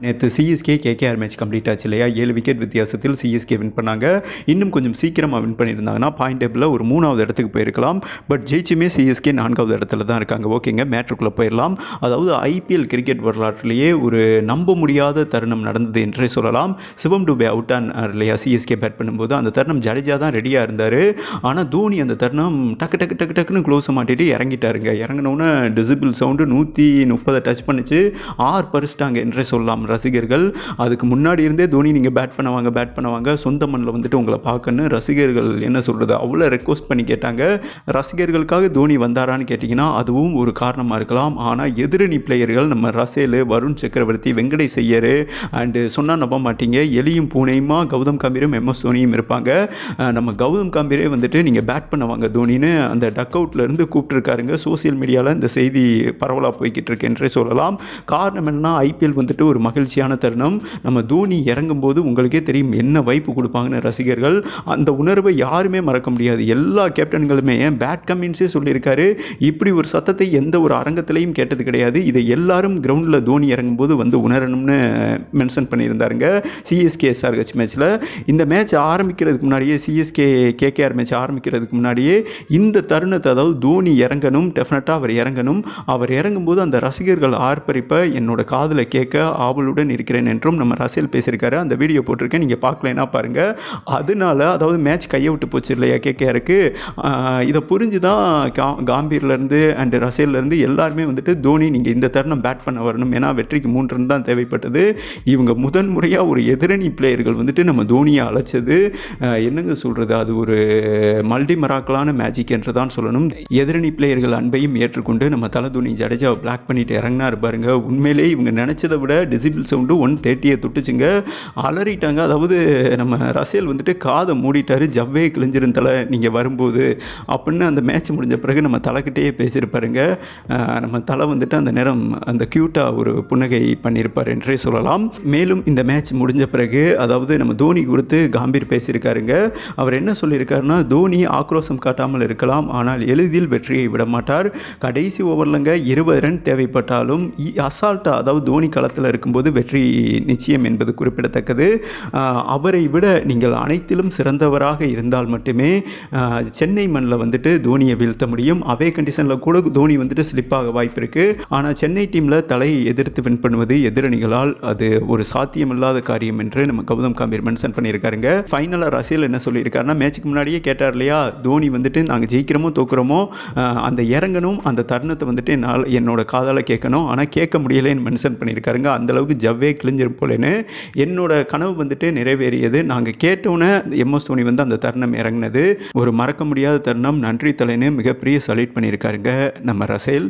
நேற்று CSK KKR match complete ஆச்சு இல்லையா? 7 விக்கெட் வித்தியாசத்தில் சிஎஸ்கே வின் பண்ணாங்க. இன்னும் கொஞ்சம் சீக்கிரமாக வின் பண்ணியிருந்தாங்கன்னா பாயிண்ட் டேபிளில் ஒரு 3வது இடத்துக்கு போயிருக்கலாம். பட் ஜெயிச்சுமே சிஎஸ்கே 4வது இடத்துல தான் இருக்காங்க. ஓகேங்க, மேட்ருக்குள்ளே போயிடலாம். அதாவது ஐபிஎல் கிரிக்கெட் வரலாற்றிலேயே ஒரு நம்ப முடியாத தருணம் நடந்தது என்றே சொல்லலாம். சிவம் டுபே அவுட் ஆனார் இல்லையா சிஎஸ்கே பேட் பண்ணும்போது? அந்த தருணம் ஜடேஜா தான் ரெடியாக இருந்தார். ஆனால் தோனி அந்த தருணம் டக்குன்னு க்ளோஸை மாட்டிட்டு இறங்கிட்டாருங்க. இறங்கினோன்னே டிசிபிள் சவுண்டு 130 டச் பண்ணிச்சு. பறிச்சிட்டாங்க என்றே சொல்லலாம் ரசிகர்கள். அதுக்கு முன்னாடி இருந்தே தோனி நீங்கள் பேட் பண்ணுவாங்க சொந்த மண்ணில் வந்துட்டு உங்களை பார்க்கணும் ரசிகர்கள் என்ன சொல்கிறது அவ்வளோ ரெக்வஸ்ட் பண்ணி கேட்டாங்க. ரசிகர்களுக்காக தோனி வந்தாரான்னு கேட்டிங்கன்னா அதுவும் ஒரு காரணமாக இருக்கலாம். ஆனால் எதிரணி பிளேயர்கள் நம்ம ரசேல், வருண் சக்கரவர்த்தி, வெங்கடேஷ் ஐயர் அண்டு சொன்னால் நம்ப மாட்டீங்க எலியும் பூனையுமா கௌதம் கம்பீரும் எம்எஸ் தோனியும் இருப்பாங்க. நம்ம கௌதம் கம்பீரே வந்துட்டு நீங்கள் பேட் பண்ணுவாங்க தோனின்னு அந்த டக் அவுட்லேருந்து கூப்பிட்டுருக்காருங்க. சோசியல் மீடியாவில் இந்த செய்தி பரவலாக போய்கிட்டு இருக்கு என்றே சொல்லலாம். காரணம் என்னன்னா ஐபிஎல் வந்துட்டு ஒரு மகிழ்ச்சியான தருணம். நம்ம தோனி இறங்கும்போது உங்களுக்கே தெரியும் என்ன வைப்பு கொடுப்பாங்கன்னு ரசிகர்கள். அந்த உணர்வை யாருமே மறக்க முடியாது. எல்லா கேப்டன்களுமே பேட் கமின்ஸே சொல்லியிருக்காரு. இப்படி ஒரு சத்தத்தை எந்த ஒரு அரங்கத்திலையும் கேட்டது கிடையாது. இதை எல்லாரும் கிரவுண்டில் தோனி இறங்கும்போது வந்து உணரணும்னு மென்ஷன் பண்ணியிருந்தாருங்க. சிஎஸ்கே எஸ்ஆர்ஹெச் மேட்ச்சில் இந்த மேட்ச் ஆரம்பிக்கிறதுக்கு முன்னாடியே சிஎஸ்கே கேகேஆர் மேட்ச் ஆரம்பிக்கிறதுக்கு முன்னாடியே இந்த தருணத்தை அதாவது தோனி இறங்கணும், டெஃபினட்டாக அவர் இறங்கணும். அவர் இறங்கும்போது அந்த ரசிகர்கள் ஆர்ப்பரிப்பை என்னோட காதில் கேட்க ஆவலுடன் இருக்கிறேன் என்றும் நம்ம ரசேல் பேசியிருக்காரு. அந்த வீடியோ போட்டிருக்கேன், நீங்கள் பார்க்கலைன்னா பாருங்கள். அதனால அதாவது மேட்ச் கையை விட்டு போச்சு இல்லையா கேகேஆருக்கு. இதை புரிஞ்சு தான் காம்பீர்லேருந்து அண்ட் ரசேல்லேருந்து எல்லாருமே வந்துட்டு தோனி நீங்கள் இந்த தருணம் பேட் பண்ண வரணும், ஏன்னா வெற்றிக்கு 3 ரன் தான் தேவைப்பட்டது. இவங்க முதன்முறையாக ஒரு எதிரணி பிளேயர்கள் வந்துட்டு நம்ம தோனியை அழைச்சது என்னங்க சொல்கிறது, அது ஒரு மல்டி மராக்கலான மேஜிக் என்று தான் சொல்லணும். எதிரணி பிளேயர்கள் அன்பையும் ஏற்றுக்கொண்டு நம்ம தலை தோனி ஜடேஜாவை பிளாக் பண்ணிட்டு இறங்கினார் பாருங்க. உண்மையிலே இவங்க நினச்சதை விட டிசிபிள் சவுண்டு 130 தொட்டுச்சுங்க. அலறிட்டாங்க. அதாவது நம்ம ரசேல் வந்துட்டு காதை மூடிட்டாரு. ஜவ்வே கிழிஞ்சிரும் தலை நீங்கள் வரும்போது அப்படின்னு அந்த மேட்ச் முடிஞ்ச பிறகு நம்ம தலைக்கிட்டே பேசியிருப்பாருங்க. நம்ம தலை வந்துட்டு அந்த நேரம் அந்த க்யூட்டாக ஒரு புன்னகை பண்ணியிருப்பார் என்றே சொல்லலாம். மேலும் இந்த மேட்ச் முடிஞ்ச பிறகு அதாவது நம்ம தோனி கொடுத்து காம்பீர் பேசியிருக்காருங்க. அவர் என்ன சொல்லியிருக்காருன்னா தோனி ஆக்ரோஷம் காட்டாமல் இருக்கலாம், ஆனால் எளிதில் வெற்றியை விட மாட்டார். கடைசி ஓவர்லங்க 20 ரன் தேவைப்பட்டாலும் அசால்ட்டாக அதாவது தோனி களத்தில் இருக்கும்போது வெற்றி நிச்சயம் என்பது குறிப்பிடத்தக்கது. அவரை விட நீங்கள் அனைத்திலும் சிறந்தவராக இருந்தால் மட்டுமே சென்னை மண்ணில் வந்துட்டு தோனியை வீழ்த்த முடியும். அவே கண்டிஷனில் கூட தோனி வந்துட்டு ஸ்லிப்பாக வாய்ப்பு இருக்குது. ஆனால் சென்னை டீமில் தலையை எதிர்த்து வின் பண்ணுவது எதிரணிகளால் அது ஒரு சாத்தியமில்லாத காரியம் என்று நம்ம கௌதம் கம்பீர் மென்ஷன் பண்ணியிருக்காருங்க. ஃபைனலாக ரசேல் என்ன சொல்லியிருக்காருன்னா மேட்சுக்கு முன்னாடியே கேட்டார் இல்லையா தோனி வந்துட்டு நாங்கள் ஜெயிக்கிறோமோ தோக்குறோமோ அந்த இறங்கணும், அந்த தருணத்தை வந்துட்டு என்னோட காதால் கேட்கணும், ஆனால் கேட்க முடியலைன்னு மென்ஷன் பண்ணியிருக்காருங்க. அந்தளவுக்கு ஜவ்வே கிழிஞ்சிரும் போலேன்னு. என்னோட கனவு வந்துட்டு நிறைவேறியது. நாங்கள் கேட்டோன்னே எம்எஸ் தோனி வந்து அந்த தருணம் இறங்கினது ஒரு மறக்க முடியாத தருணம். நன்றி தலைன்னு மிகப்பெரிய சல்யூட் பண்ணியிருக்காருங்க நம்ம ரசேல்.